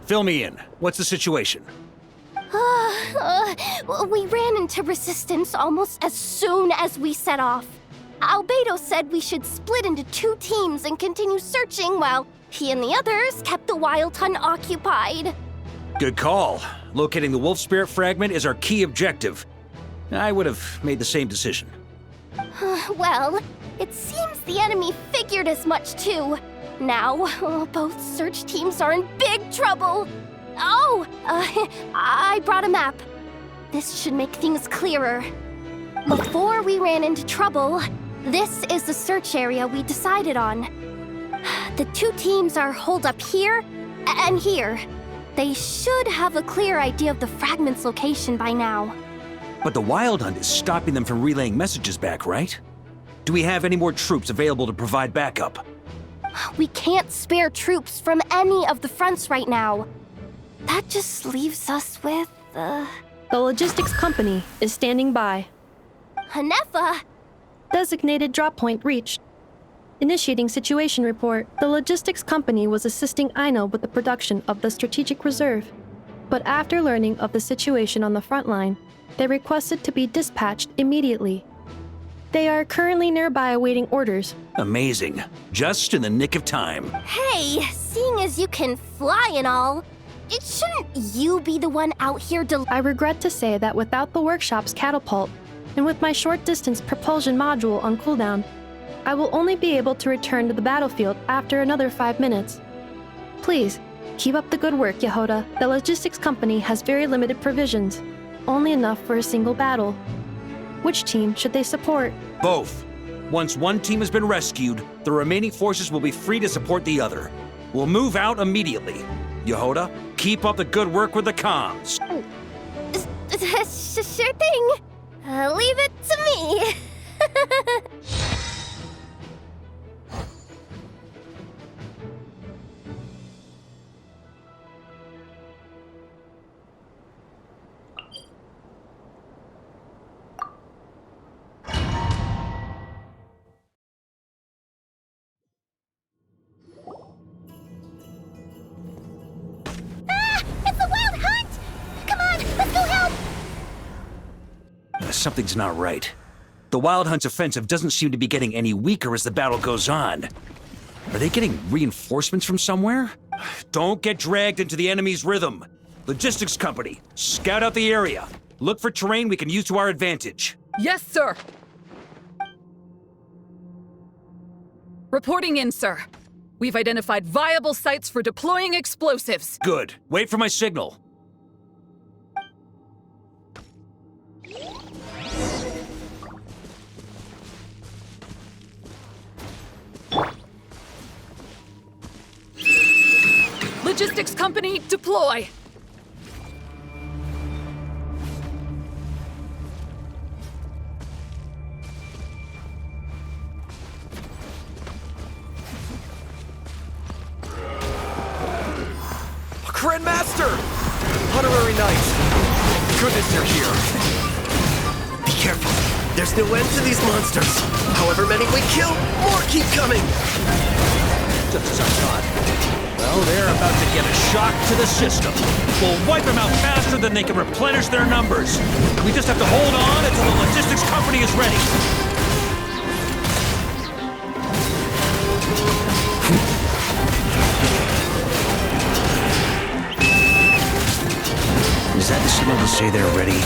Fill me in. What's the situation? We ran into resistance almost as soon as we set off. Albedo said we should split into 2 teams and continue searching while he and the others kept the Wild Hunt occupied. Good call. Locating the wolf spirit fragment is our key objective. I would have made the same decision. Well, it seems the enemy figured as much too. Now, both search teams are in big trouble. Oh, I brought a map. This should make things clearer. Before we ran into trouble, this is the search area we decided on. The 2 teams are holed up here and here. They should have a clear idea of the fragment's location by now. But the Wild Hunt is stopping them from relaying messages back, right? Do we have any more troops available to provide backup? We can't spare troops from any of the fronts right now. That just leaves us with, The logistics company is standing by. Hanefa! Designated drop point reached. Initiating situation report. The logistics company was assisting Aino with the production of the strategic reserve. But after learning of the situation on the front line, they requested to be dispatched immediately. They are currently nearby awaiting orders. Amazing. Just in the nick of time. Hey, seeing as you can fly and all, shouldn't you be the one out here I regret to say that without the workshop's catapult, and with my short-distance propulsion module on cooldown, I will only be able to return to the battlefield after another 5 minutes. Please, keep up the good work, Yehoda. The logistics company has very limited provisions, only enough for a single battle. Which team should they support? Both. Once one team has been rescued, the remaining forces will be free to support the other. We'll move out immediately. Yehoda, keep up the good work with the comms. Sure thing. Leave it to me. It's a wild hunt! Come on, let's go help! Something's not right. The Wild Hunt's offensive doesn't seem to be getting any weaker as the battle goes on. Are they getting reinforcements from somewhere? Don't get dragged into the enemy's rhythm. Logistics company, scout out the area. Look for terrain we can use to our advantage. Yes, sir. Reporting in, sir. We've identified viable sites for deploying explosives. Good. Wait for my signal. Logistics company, deploy! Grandmaster! Honorary Knight! Goodness you're here! Be careful! There's no end to these monsters! However many we kill, more keep coming! Just as I thought. Well, they're about to get a shock to the system. We'll wipe them out faster than they can replenish their numbers. We just have to hold on until the logistics company is ready. Is that the signal to say they're ready?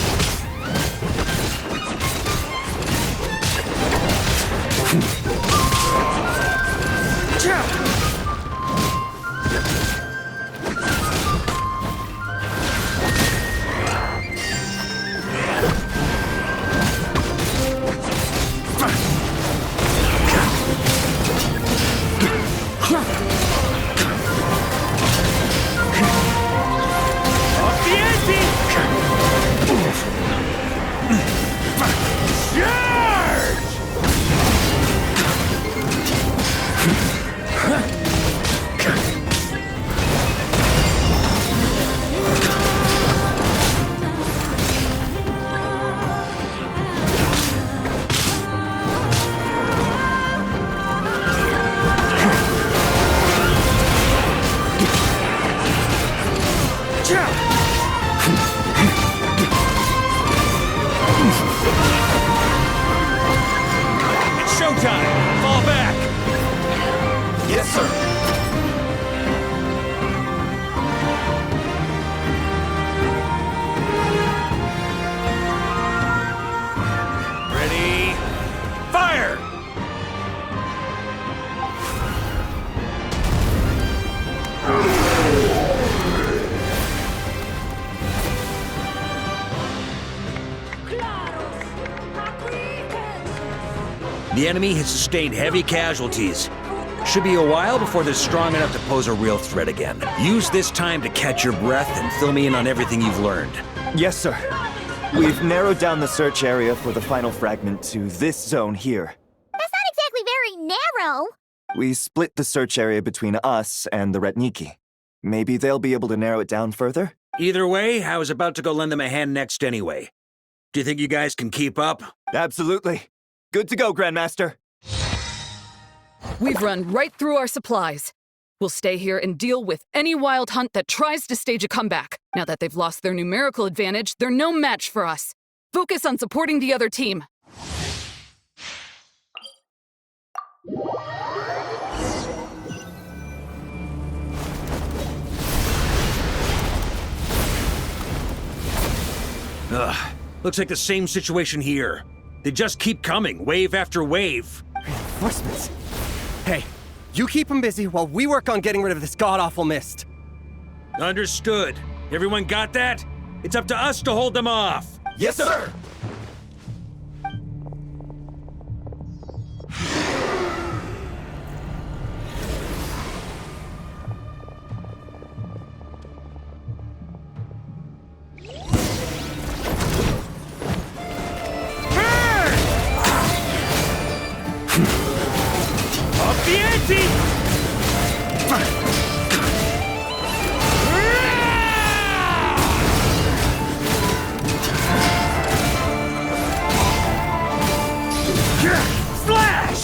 The enemy has sustained heavy casualties. Should be a while before they're strong enough to pose a real threat again. Use this time to catch your breath and fill me in on everything you've learned. Yes, sir. We've narrowed down the search area for the final fragment to this zone here. That's not exactly very narrow. We split the search area between us and the Retniki. Maybe they'll be able to narrow it down further? Either way, I was about to go lend them a hand next anyway. Do you think you guys can keep up? Absolutely. Good to go, Grandmaster. We've run right through our supplies. We'll stay here and deal with any wild hunt that tries to stage a comeback. Now that they've lost their numerical advantage, they're no match for us. Focus on supporting the other team. Ugh, looks like the same situation here. They just keep coming, wave after wave. Reinforcements. Hey, you keep them busy while we work on getting rid of this god-awful mist. Understood. Everyone got that? It's up to us to hold them off. Yes, sir! Up the ante! Slash!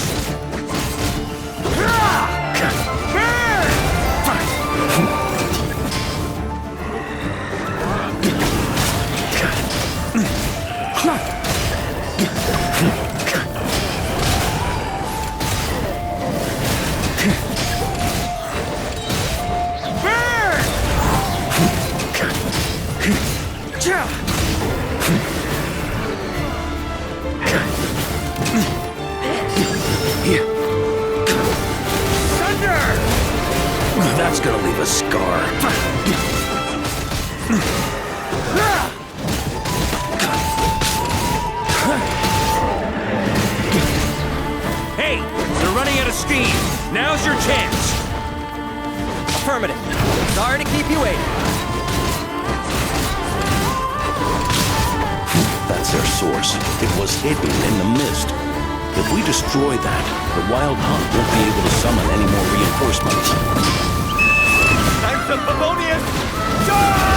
That's gonna leave a scar. Hey, they're running out of steam. Now's your chance. Affirmative. Sorry to keep you waiting. That's their source. It was hidden in the mist. If we destroy that, the Wild Hunt won't be able to summon any more reinforcements. Time to Favonius! Charge!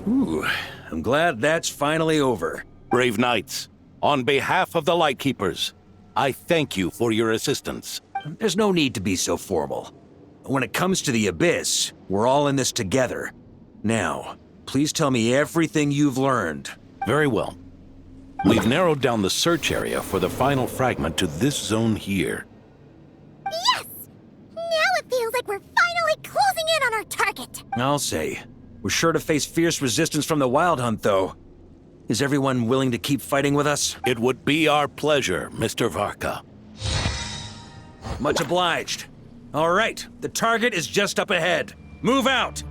Ooh, I'm glad that's finally over. Brave knights, on behalf of the Lightkeepers, I thank you for your assistance. There's no need to be so formal. When it comes to the Abyss, we're all in this together. Now, please tell me everything you've learned. Very well. We've narrowed down the search area for the final fragment to this zone here. Yes! Now it feels like we're finally closing in on our target. I'll say. We're sure to face fierce resistance from the Wild Hunt, though. Is everyone willing to keep fighting with us? It would be our pleasure, Mr. Varka. Much obliged. All right, the target is just up ahead. Move out!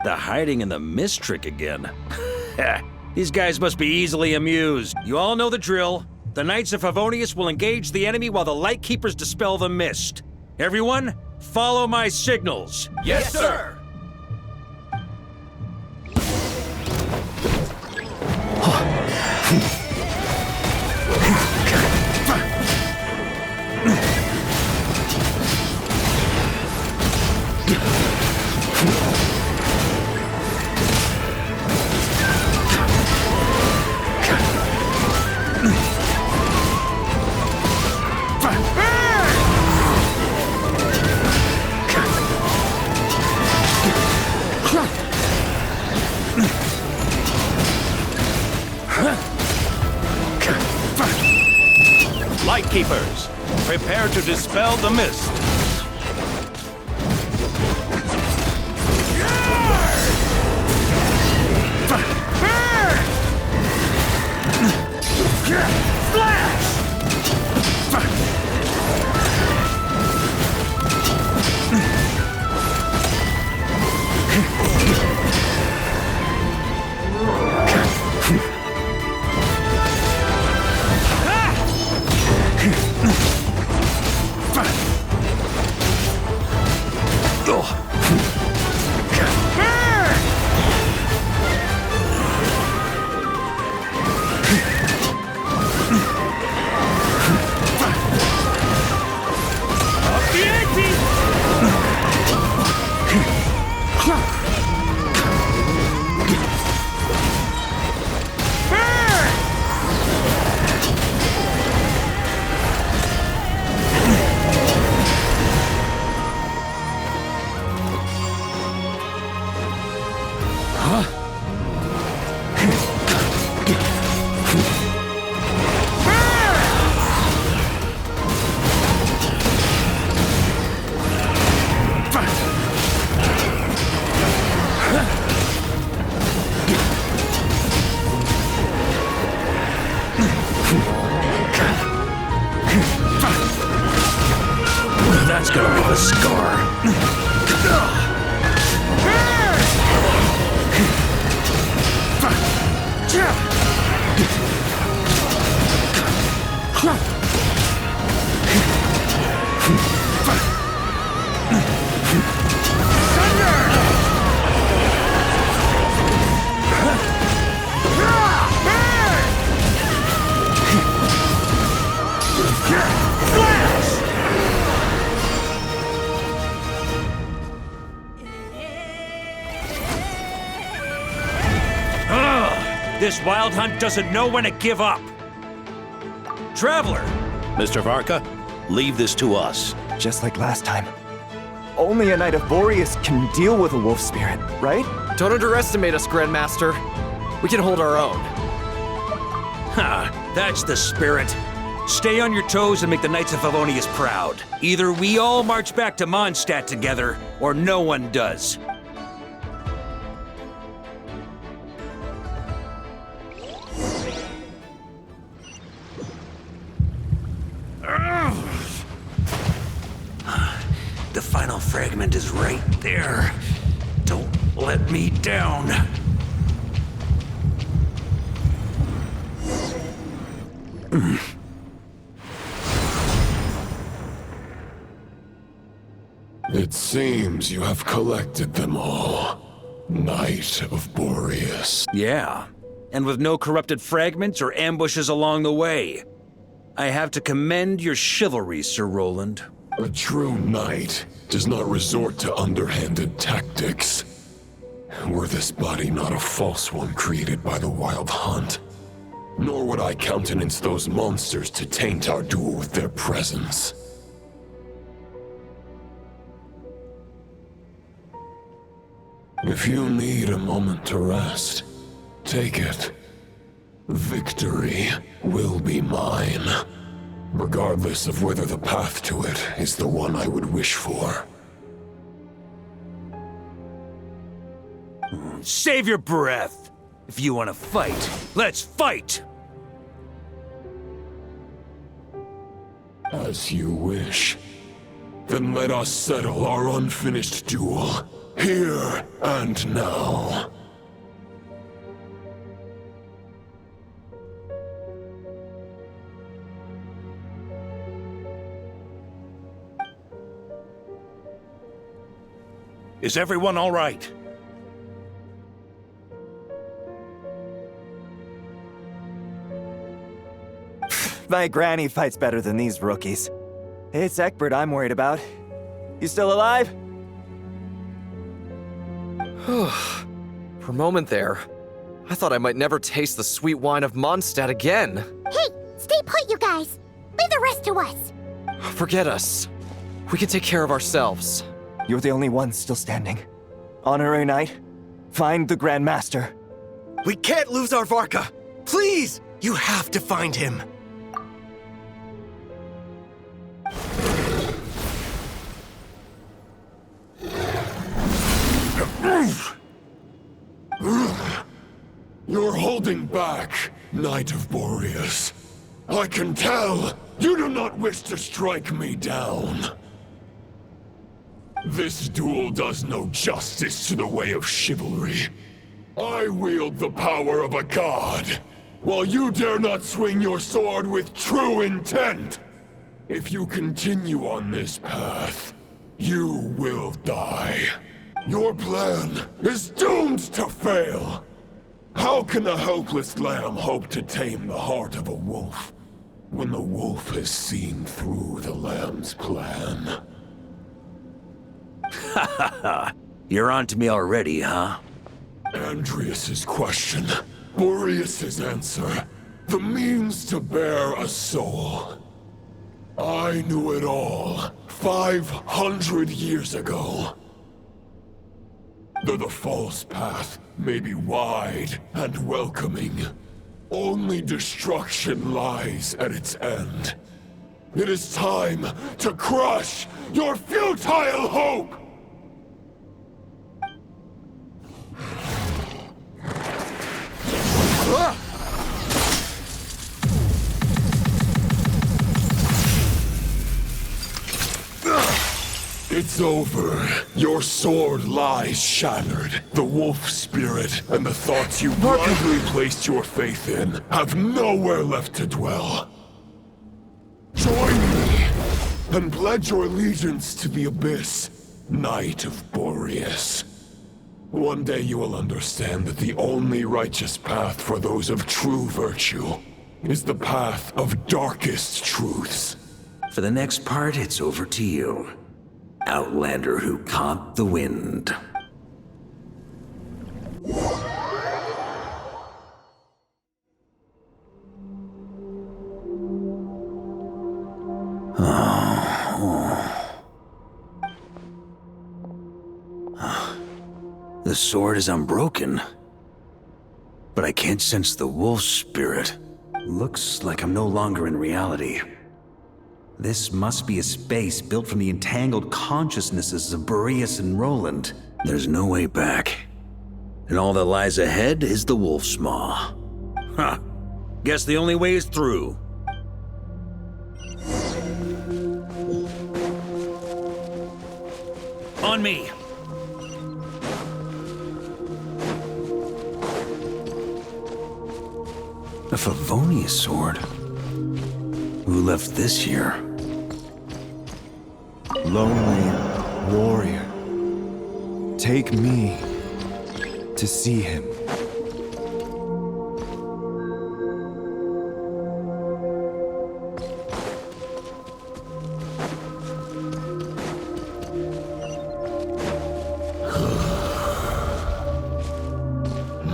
The hiding in the mist trick again. These guys must be easily amused. You all know the drill. The Knights of Favonius will engage the enemy while the Lightkeepers dispel the mist. Everyone, follow my signals. Yes, sir! Keepers, prepare to dispel the mist. That's gonna leave a scar. This wild hunt doesn't know when to give up. Traveler! Mr. Varka, leave this to us. Just like last time. Only a Knight of Boreas can deal with a wolf spirit, right? Don't underestimate us, Grandmaster. We can hold our own. Ha! That's the spirit. Stay on your toes and make the Knights of Favonius proud. Either we all march back to Mondstadt together, or no one does. The final fragment is right there. Don't let me down. It seems you have collected them all, Knight of Boreas. Yeah, and with no corrupted fragments or ambushes along the way. I have to commend your chivalry, Sir Roland. A true knight does not resort to underhanded tactics. Were this body not a false one created by the Wild Hunt, nor would I countenance those monsters to taint our duel with their presence. If you need a moment to rest, take it. Victory will be mine, regardless of whether the path to it is the one I would wish for. Save your breath! If you want to fight, let's fight! As you wish. Then let us settle our unfinished duel, here and now. Is everyone all right? My granny fights better than these rookies. It's Egbert I'm worried about. You still alive? For a moment there, I thought I might never taste the sweet wine of Mondstadt again. Hey, stay put, you guys. Leave the rest to us. Forget us. We can take care of ourselves. You're the only one still standing. Honorary Knight, find the Grand Master. We can't lose our Varka! Please! You have to find him! You're holding back, Knight of Boreas. I can tell you do not wish to strike me down. This duel does no justice to the way of chivalry. I wield the power of a god, while you dare not swing your sword with true intent. If you continue on this path, you will die. Your plan is doomed to fail. How can a helpless lamb hope to tame the heart of a wolf, when the wolf has seen through the lamb's plan? Ha ha ha! You're on to me already, huh? Andreas's question, Boreas's answer, the means to bear a soul. I knew it all 500 years ago. Though the false path may be wide and welcoming, only destruction lies at its end. It is time to crush your futile hope! It's over. Your sword lies shattered. The wolf spirit and the thoughts you blindly placed your faith in have nowhere left to dwell. Join me and pledge your allegiance to the Abyss, Knight of Boreas. One day you will understand that the only righteous path for those of true virtue is the path of darkest truths. For the next part, it's over to you. Outlander who caught the wind. The sword is unbroken, but I can't sense the wolf spirit. Looks like I'm no longer in reality. This must be a space built from the entangled consciousnesses of Boreas and Roland. There's no way back. And all that lies ahead is the wolf's maw. Huh. Guess the only way is through. On me! A Favonius sword? Who left this here? Lonely warrior, take me to see him.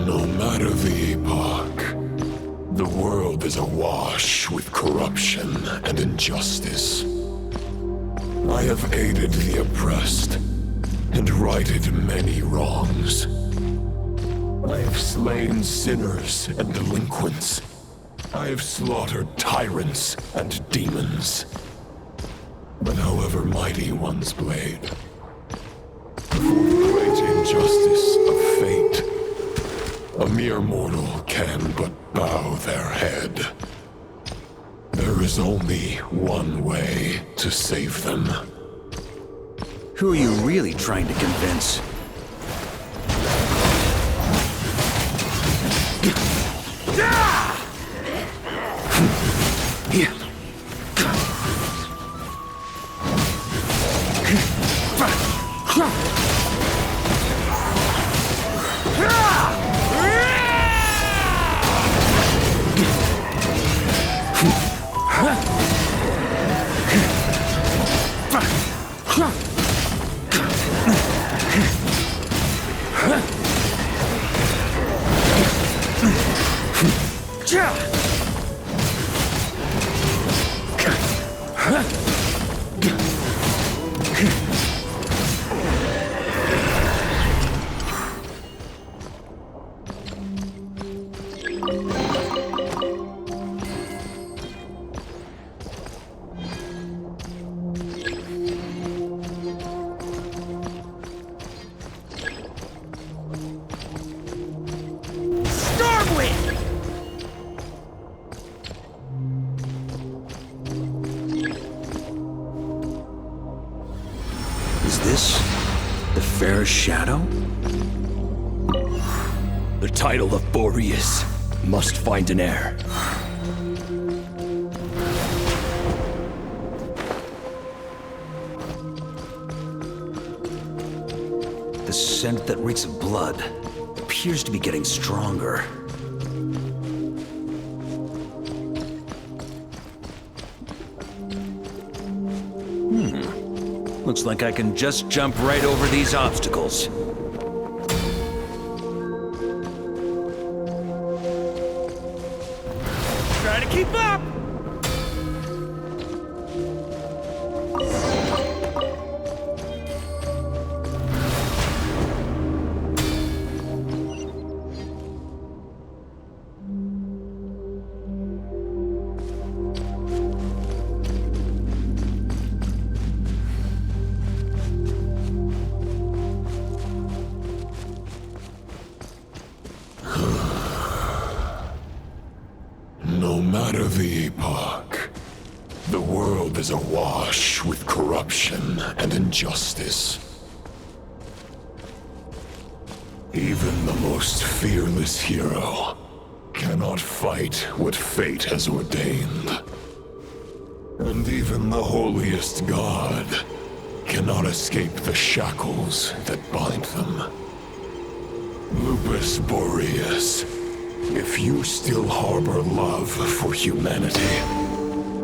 No matter the epoch, the world is awash with corruption and injustice. I have aided the oppressed and righted many wrongs. I have slain sinners and delinquents. I have slaughtered tyrants and demons. But however mighty one's blade, for the great injustice of fate, a mere mortal can but bow their head. There is only one way to save them. Who are you really trying to convince? fair shadow? The title of Boreas must find an heir. The scent that reeks of blood appears to be getting stronger. Looks like I can just jump right over these obstacles. Try to keep up! No matter the epoch, the world is awash with corruption and injustice. Even the most fearless hero cannot fight what fate has ordained. And even the holiest god cannot escape the shackles that bind them. Lupus Boreas, if you still harbor love for humanity,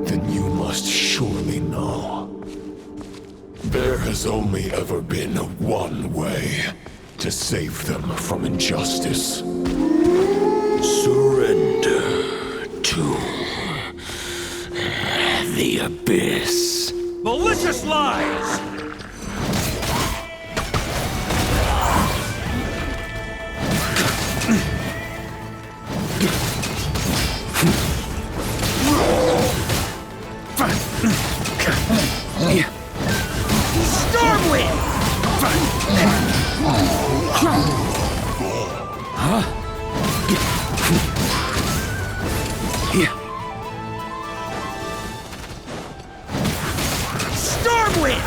then you must surely know. There has only ever been one way to save them from injustice. Surrender to the abyss. Malicious lies! Stormwind! Stormwind!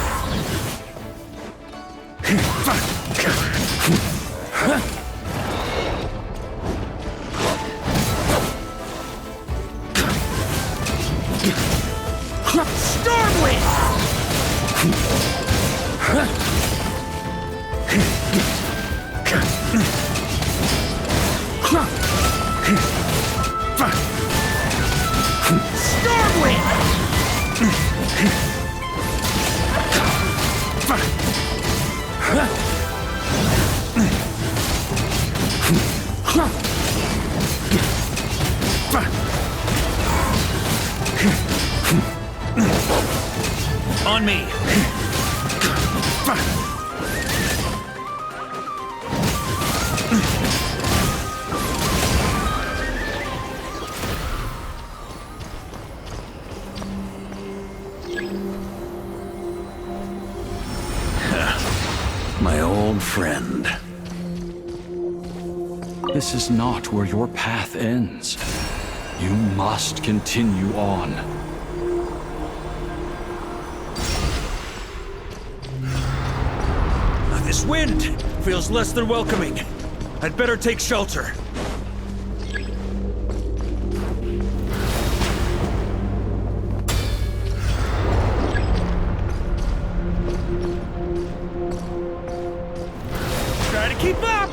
On me! My old friend. This is not where your path ends. You must continue on. This wind feels less than welcoming. I'd better take shelter. Try to keep up!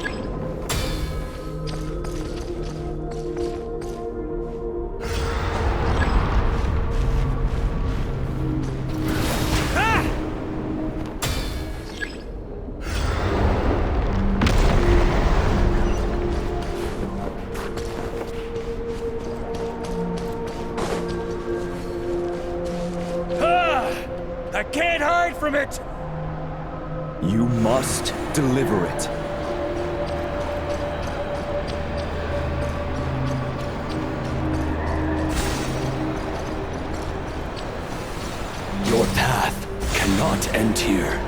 I can't hide from it! You must deliver it. Your path cannot end here.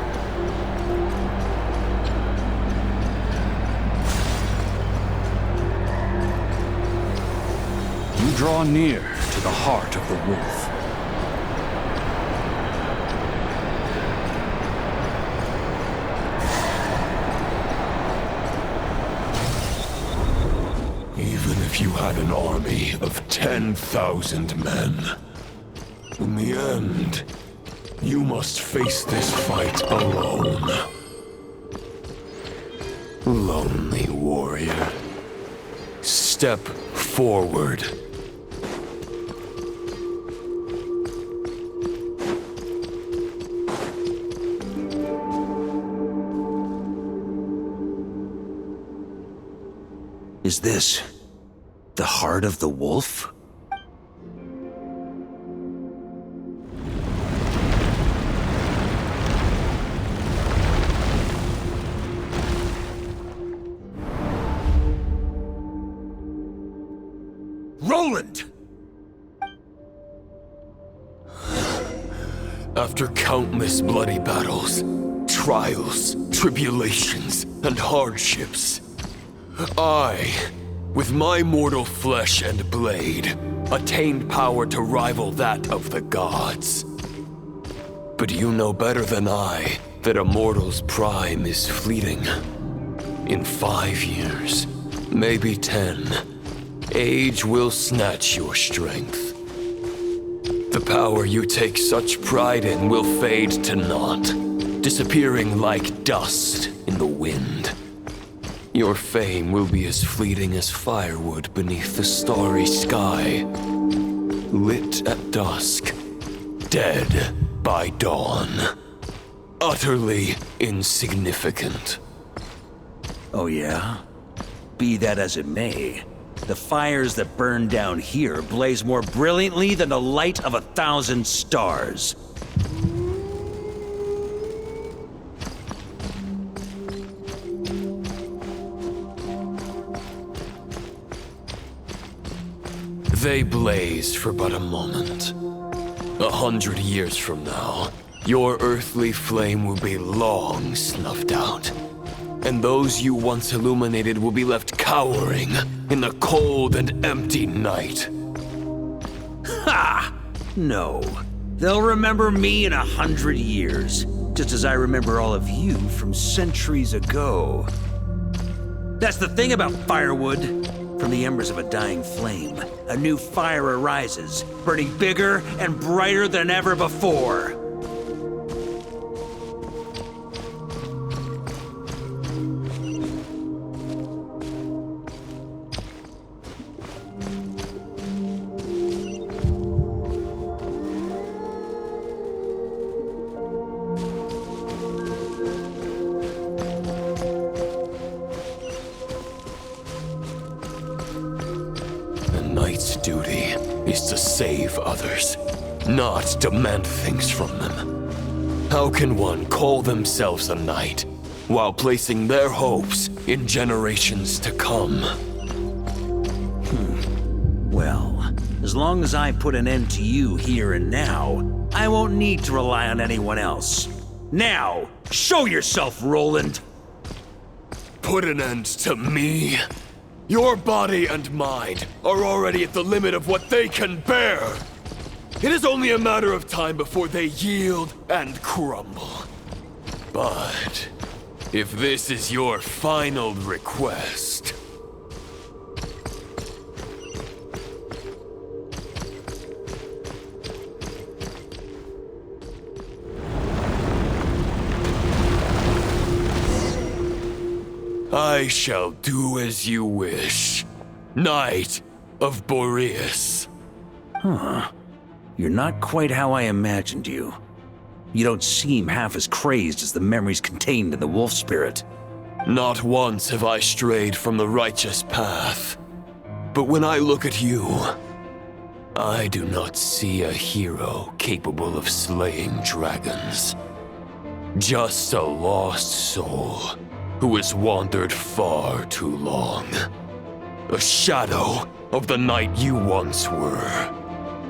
You draw near to the heart of the wolf. if you had an army of 10,000 men. In the end, you must face this fight alone. Lonely warrior. Step forward. Is this the heart of the wolf? Roland! After countless bloody battles, trials, tribulations, and hardships, I, with my mortal flesh and blade, attained power to rival that of the gods. But you know better than I that a mortal's prime is fleeting. In 5 years, maybe 10, age will snatch your strength. The power you take such pride in will fade to naught, disappearing like dust in the wind. Your fame will be as fleeting as firewood beneath the starry sky, lit at dusk, dead by dawn, utterly insignificant. Oh yeah? Be that as it may, the fires that burn down here blaze more brilliantly than the light of 1,000 stars. They blaze for but a moment. 100 years from now, your earthly flame will be long snuffed out. And those you once illuminated will be left cowering in the cold and empty night. Ha! No. They'll remember me in 100 years, just as I remember all of you from centuries ago. That's the thing about firewood. From the embers of a dying flame, a new fire arises, burning bigger and brighter than ever before. Knight's duty is to save others, not demand things from them. How can one call themselves a knight while placing their hopes in generations to come? Well, as long as I put an end to you here and now, I won't need to rely on anyone else. Now, show yourself, Roland! Put an end to me? Your body and mind are already at the limit of what they can bear. It is only a matter of time before they yield and crumble. But if this is your final request... I shall do as you wish, Knight of Boreas. Huh. You're not quite how I imagined you. You don't seem half as crazed as the memories contained in the wolf spirit. Not once have I strayed from the righteous path. But when I look at you, I do not see a hero capable of slaying dragons. Just a lost soul who has wandered far too long. A shadow of the knight you once were.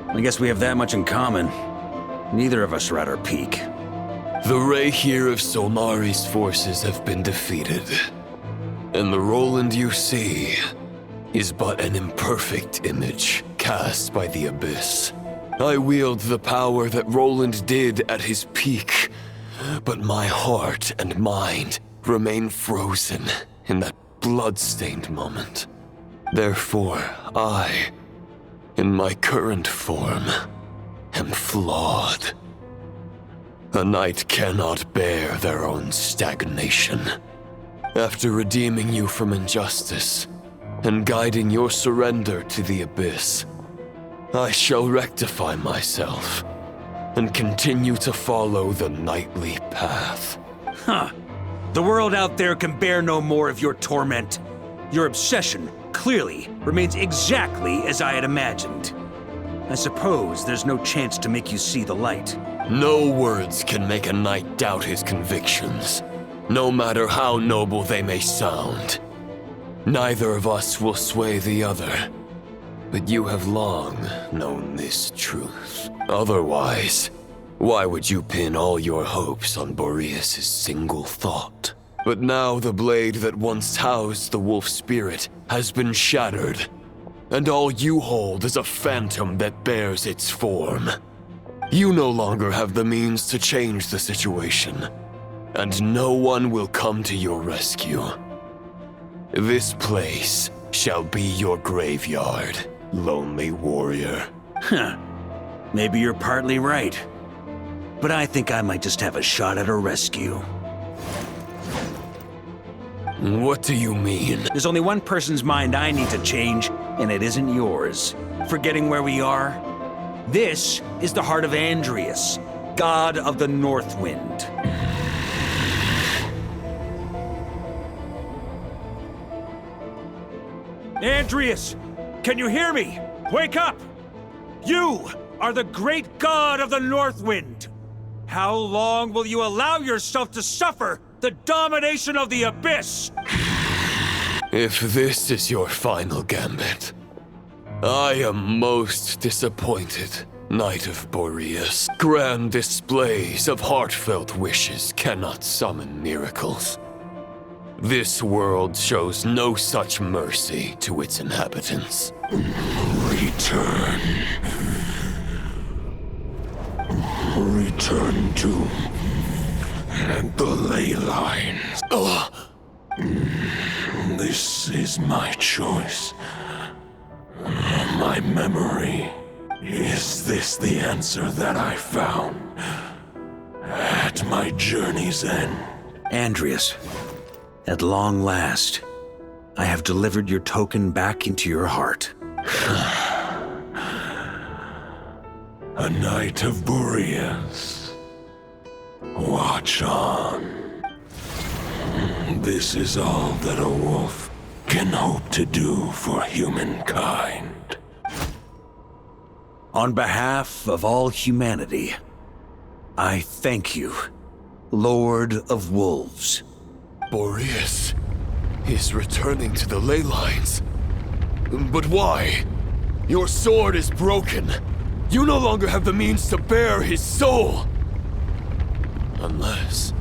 I guess we have that much in common. Neither of us are at our peak. The ray here of Solnari's forces have been defeated. And the Roland you see is but an imperfect image cast by the Abyss. I wield the power that Roland did at his peak, but my heart and mind remain frozen in that blood-stained moment. Therefore, I, in my current form, am flawed. A knight cannot bear their own stagnation. After redeeming you from injustice and guiding your surrender to the abyss, I shall rectify myself and continue to follow the knightly path. Huh. The world out there can bear no more of your torment. Your obsession, clearly, remains exactly as I had imagined. I suppose there's no chance to make you see the light. No words can make a knight doubt his convictions, no matter how noble they may sound. Neither of us will sway the other, but you have long known this truth. Otherwise, why would you pin all your hopes on Boreas' single thought? But now the blade that once housed the wolf spirit has been shattered, and all you hold is a phantom that bears its form. You no longer have the means to change the situation, and no one will come to your rescue. This place shall be your graveyard, lonely warrior. Huh. Maybe you're partly right. But I think I might just have a shot at a rescue. What do you mean? There's only one person's mind I need to change, and it isn't yours. Forgetting where we are? This is the heart of Andreas, god of the North Wind. Andreas, can you hear me? Wake up! You are the great god of the North Wind. How long will you allow yourself to suffer the domination of the Abyss? If this is your final gambit, I am most disappointed, Knight of Boreas. Grand displays of heartfelt wishes cannot summon miracles. This world shows no such mercy to its inhabitants. Return. Return to the ley lines. This is my choice. My memory. Is this the answer that I found at my journey's end? Andreas, at long last, I have delivered your token back into your heart. A Knight of Boreas. Watch on. This is all that a wolf can hope to do for humankind. On behalf of all humanity, I thank you, Lord of Wolves. Boreas is returning to the ley lines. But why? Your sword is broken. You no longer have the means to bear his soul. Unless...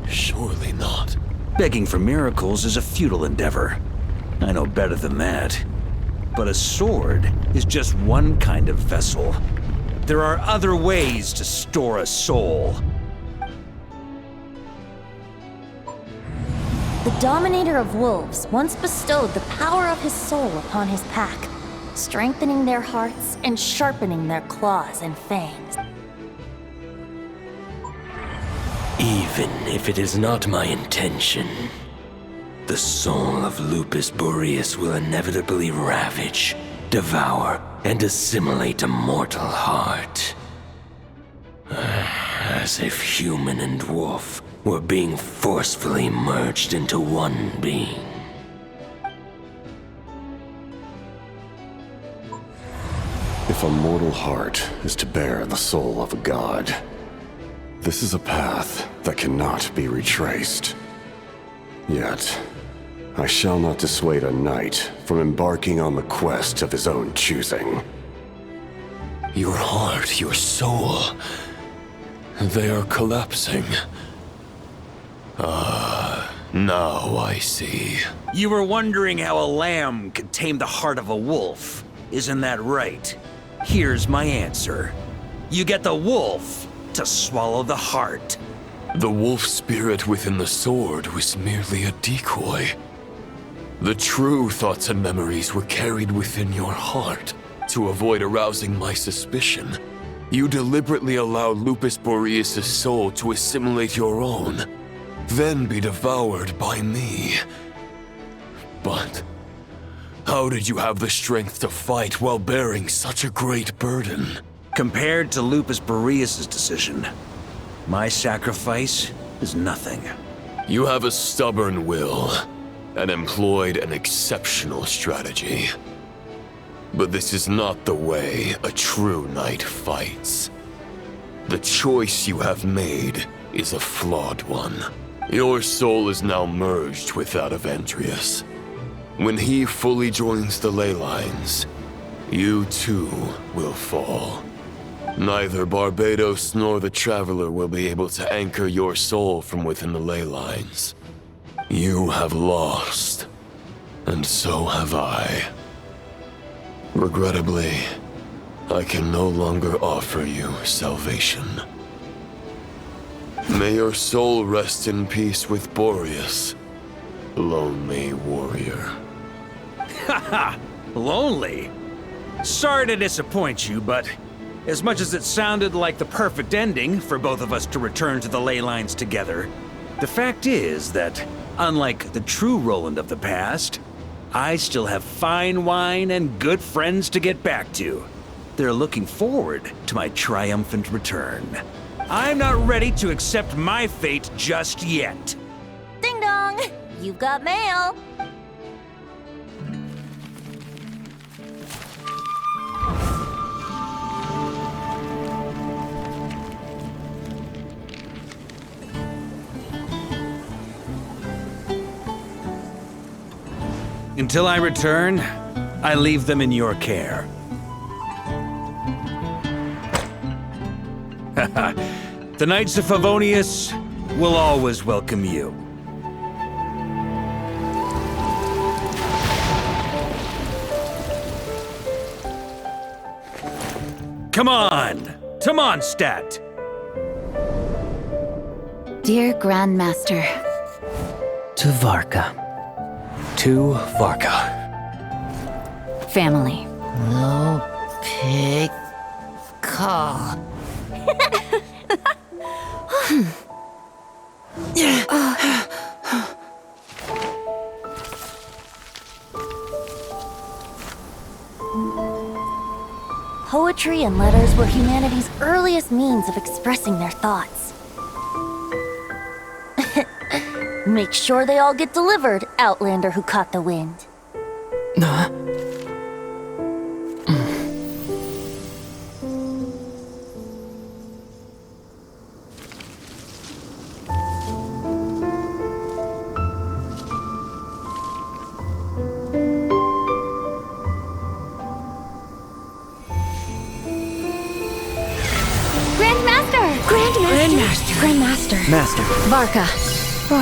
surely not. Begging for miracles is a futile endeavor. I know better than that. But a sword is just one kind of vessel. There are other ways to store a soul. The Dominator of Wolves once bestowed the power of his soul upon his pack, strengthening their hearts and sharpening their claws and fangs. Even if it is not my intention, the soul of Lupus Boreas will inevitably ravage, devour, and assimilate a mortal heart. As if human and wolf were being forcefully merged into one being. If a mortal heart is to bear the soul of a god, this is a path that cannot be retraced. Yet, I shall not dissuade a knight from embarking on the quest of his own choosing. Your heart, your soul, they are collapsing. Now I see. You were wondering how a lamb could tame the heart of a wolf. Isn't that right? Here's my answer. You get the wolf to swallow the heart. The wolf spirit within the sword was merely a decoy. The true thoughts and memories were carried within your heart. To avoid arousing my suspicion, you deliberately allow Lupus Boreas' soul to assimilate your own, then be devoured by me. But how did you have the strength to fight while bearing such a great burden? Compared to Lupus Boreas' decision, my sacrifice is nothing. You have a stubborn will and employed an exceptional strategy. But this is not the way a true knight fights. The choice you have made is a flawed one. Your soul is now merged with that of Andreas. When he fully joins the ley lines, you too will fall. Neither Barbados nor the Traveler will be able to anchor your soul from within the ley lines. You have lost, and so have I. Regrettably, I can no longer offer you salvation. May your soul rest in peace with Boreas, lonely warrior. Haha! Lonely? Sorry to disappoint you, but as much as it sounded like the perfect ending for both of us to return to the ley lines together, the fact is that, unlike the true Roland of the past, I still have fine wine and good friends to get back to. They're looking forward to my triumphant return. I'm not ready to accept my fate just yet. Ding dong! You've got mail! Until I return, I leave them in your care. The Knights of Favonius will always welcome you. Come on! Stat! Dear Grandmaster. To Varka. To Varka. Family. No pig call. Poetry and letters were humanity's earliest means of expressing their thoughts. Make sure they all get delivered, Outlander who caught the wind. Grandmaster. Master. Varka. Go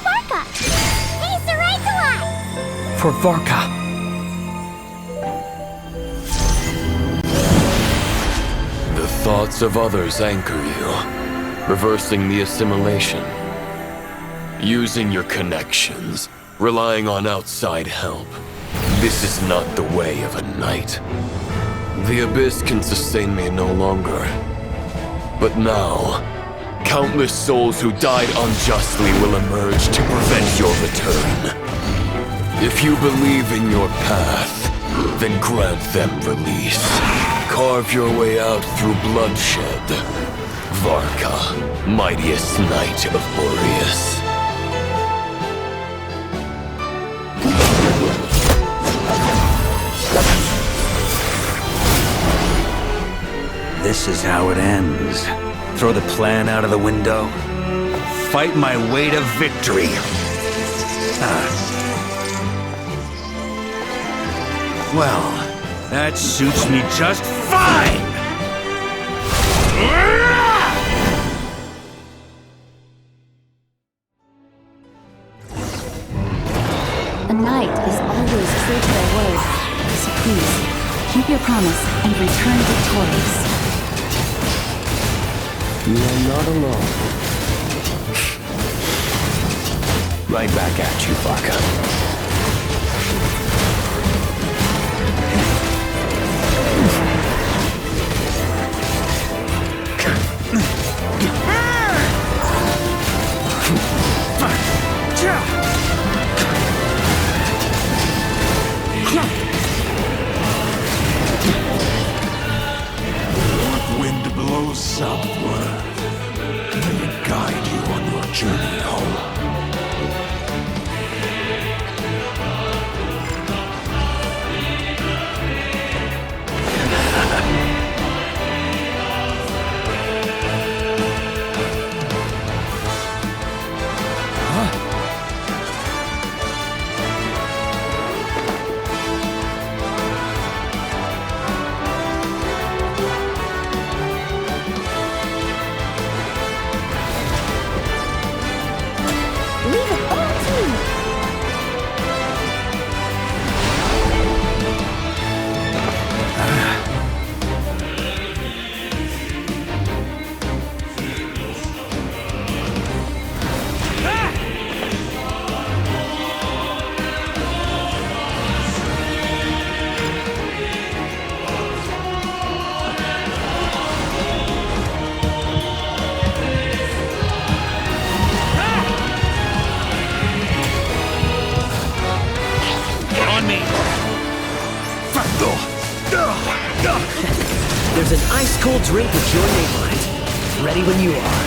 Varka! He's the right to us! For Varka. The thoughts of others anchor you, reversing the assimilation. Using your connections, relying on outside help. This is not the way of a knight. The Abyss can sustain me no longer. But now, countless souls who died unjustly will emerge to prevent your return. If you believe in your path, then grant them release. Carve your way out through bloodshed. Varka, mightiest knight of Boreas. This is how it ends. Throw the plan out of the window. Fight my way to victory. Well, that suits me just fine! A knight is always true to their word. So please, keep your promise and return victorious. You are not alone. Right back at you, Varka. There's an ice-cold drink with your name on it. Ready when you are.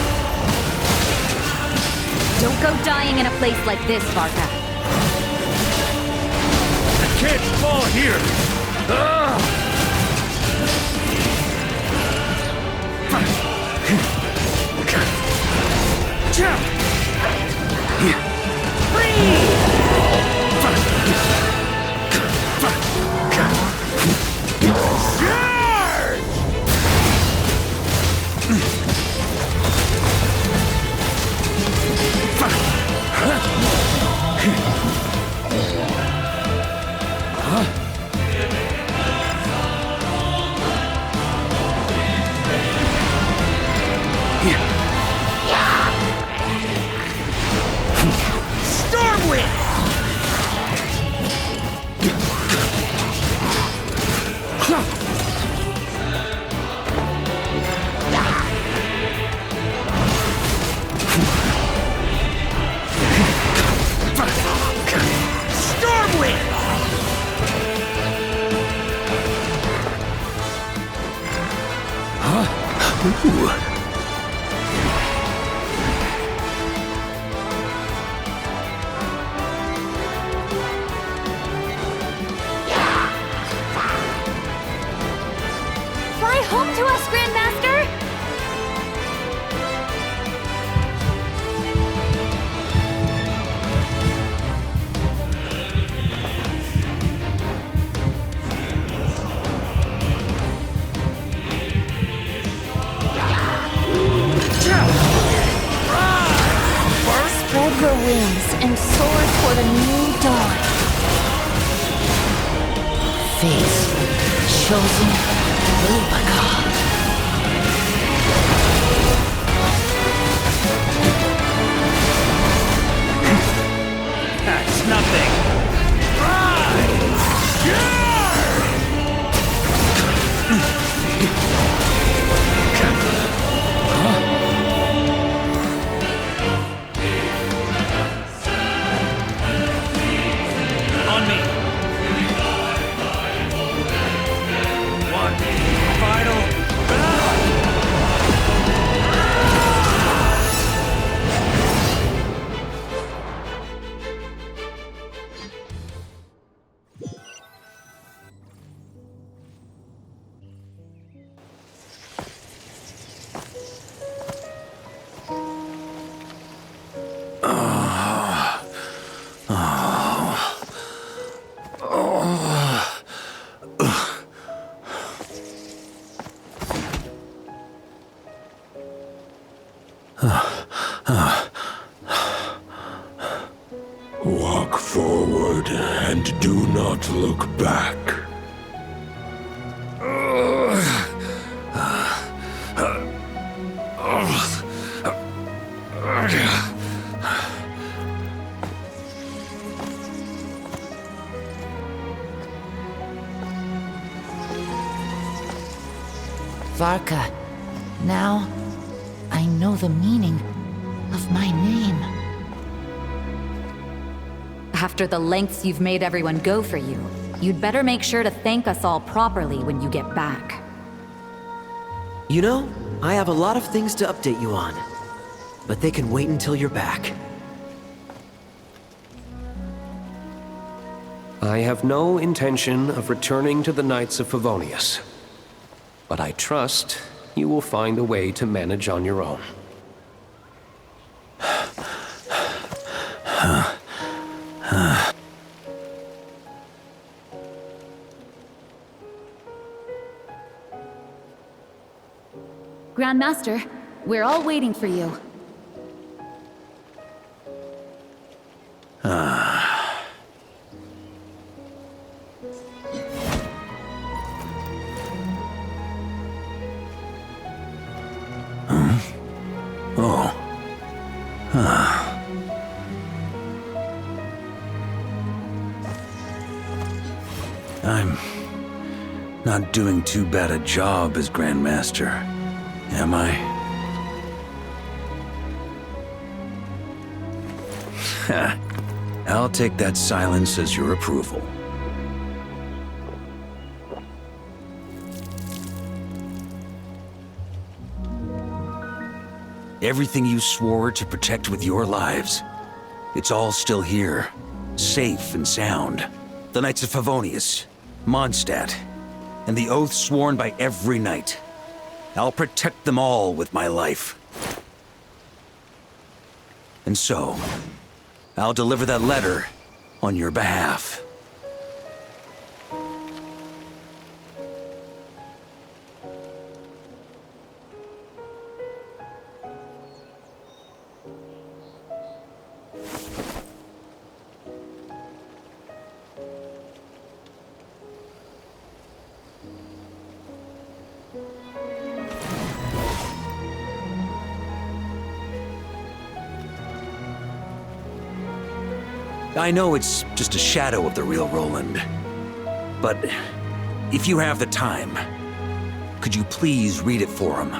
Don't go dying in a place like this, Varka. I can't fall here! Fly home to us, Grandmaster! Spread your wings and soar toward a new dawn. Face chosen Varka. That's nothing! On me! One final Walk forward and do not look back. Varka, now I know the meaning of my name. After the lengths you've made everyone go for you, you'd better make sure to thank us all properly when you get back. You know, I have a lot of things to update you on. But they can wait until you're back. I have no intention of returning to the Knights of Favonius. But I trust you will find a way to manage on your own. Grandmaster, we're all waiting for you. I'm not doing too bad a job as Grandmaster, am I? I'll take that silence as your approval. Everything you swore to protect with your lives. It's all still here, safe and sound. The Knights of Favonius, Mondstadt, and the oath sworn by every knight. I'll protect them all with my life. And so, I'll deliver that letter on your behalf. I know it's just a shadow of the real Roland, but if you have the time, could you please read it for him?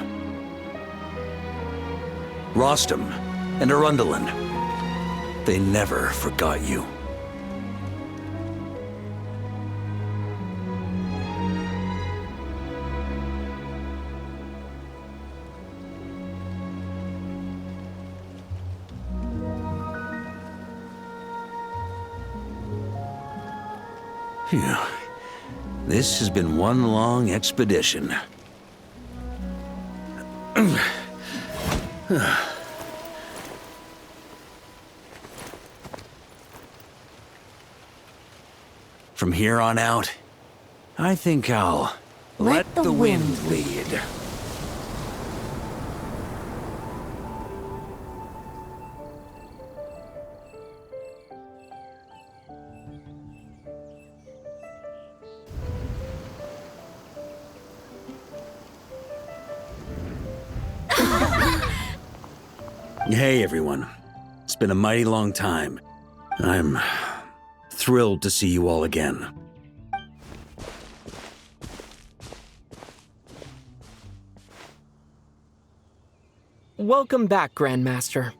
Rostam and Arundelen, they never forgot you. Phew. This has been one long expedition. From here on out, I think I'll let the wind lead. Hey everyone, it's been a mighty long time. I'm thrilled to see you all again. Welcome back, Grandmaster.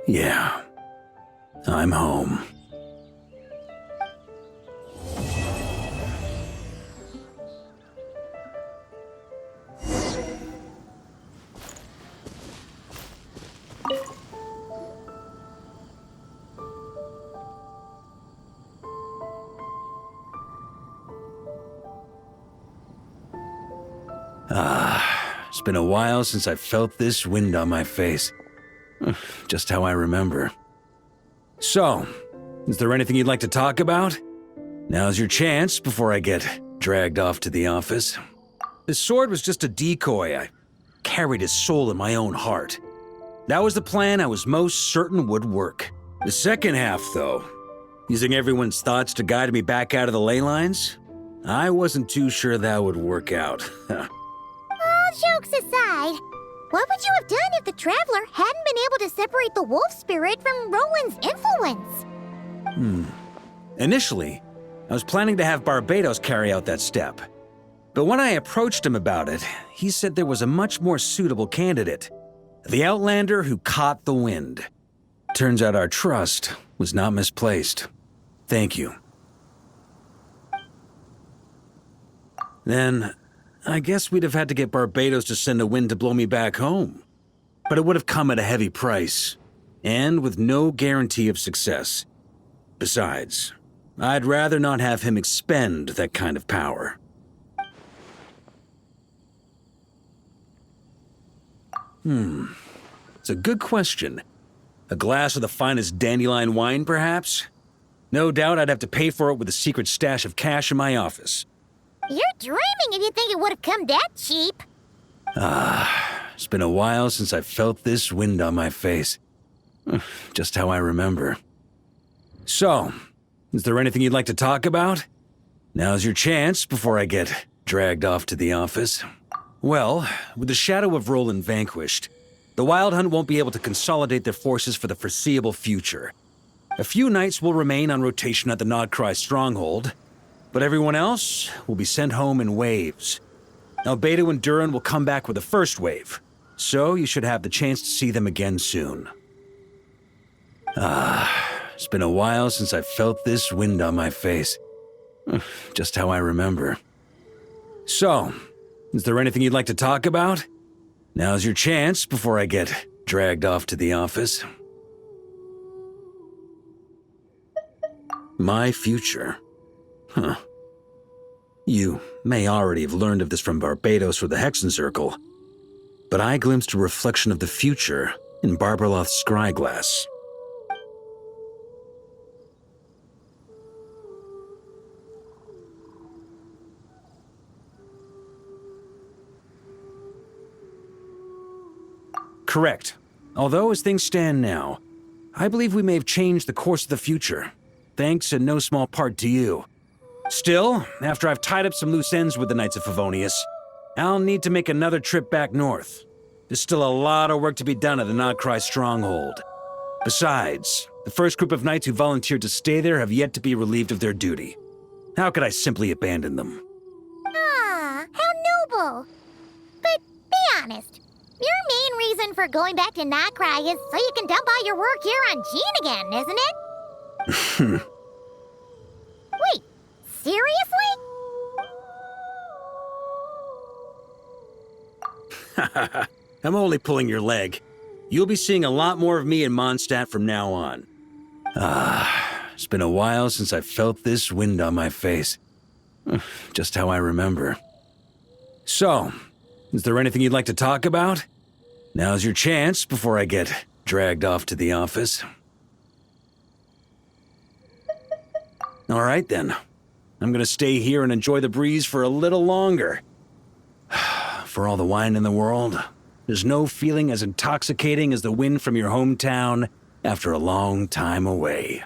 Yeah, I'm home. It's been a while since I felt this wind on my face. Just how I remember. So, is there anything you'd like to talk about? Now's your chance before I get dragged off to the office. His sword was just a decoy. I carried his soul in my own heart. That was the plan I was most certain would work. The second half, though, using everyone's thoughts to guide me back out of the ley lines, I wasn't too sure that would work out. All jokes aside, what would you have done if the Traveler hadn't been able to separate the wolf spirit from Roland's influence? Initially, I was planning to have Barbados carry out that step. But when I approached him about it, he said there was a much more suitable candidate. The Outlander who caught the wind. Turns out our trust was not misplaced. Thank you. Then, I guess we'd have had to get Barbados to send a wind to blow me back home. But it would have come at a heavy price, and with no guarantee of success. Besides, I'd rather not have him expend that kind of power. It's a good question. A glass of the finest dandelion wine, perhaps? No doubt I'd have to pay for it with a secret stash of cash in my office. You're dreaming if you think it would have come that cheap. It's been a while since I felt this wind on my face. Just how I remember. So, is there anything you'd like to talk about? Now's your chance before I get dragged off to the office. Well, with the shadow of Rolan vanquished, the Wild Hunt won't be able to consolidate their forces for the foreseeable future. A few knights will remain on rotation at the Nodcry stronghold, but everyone else will be sent home in waves. Albedo and Duran will come back with the first wave, so you should have the chance to see them again soon. It's been a while since I felt this wind on my face. Just how I remember. So, is there anything you'd like to talk about? Now's your chance before I get dragged off to the office. My future. Huh. You may already have learned of this from Barbados or the Hexen Circle, but I glimpsed a reflection of the future in Barbarloth's scryglass. Correct. Although, as things stand now, I believe we may have changed the course of the future, thanks in no small part to you. Still, after I've tied up some loose ends with the Knights of Favonius, I'll need to make another trip back north. There's still a lot of work to be done at the Nodcry stronghold. Besides, the first group of knights who volunteered to stay there have yet to be relieved of their duty. How could I simply abandon them? Ah, how noble. But be honest, your main reason for going back to Nodcry is so you can dump all your work here on Jean again, isn't it? Wait, seriously? I'm only pulling your leg. You'll be seeing a lot more of me in Mondstadt from now on. It's been a while since I felt this wind on my face. Just how I remember. So, is there anything you'd like to talk about? Now's your chance before I get dragged off to the office. All right then. I'm gonna stay here and enjoy the breeze for a little longer. For all the wine in the world, there's no feeling as intoxicating as the wind from your hometown after a long time away.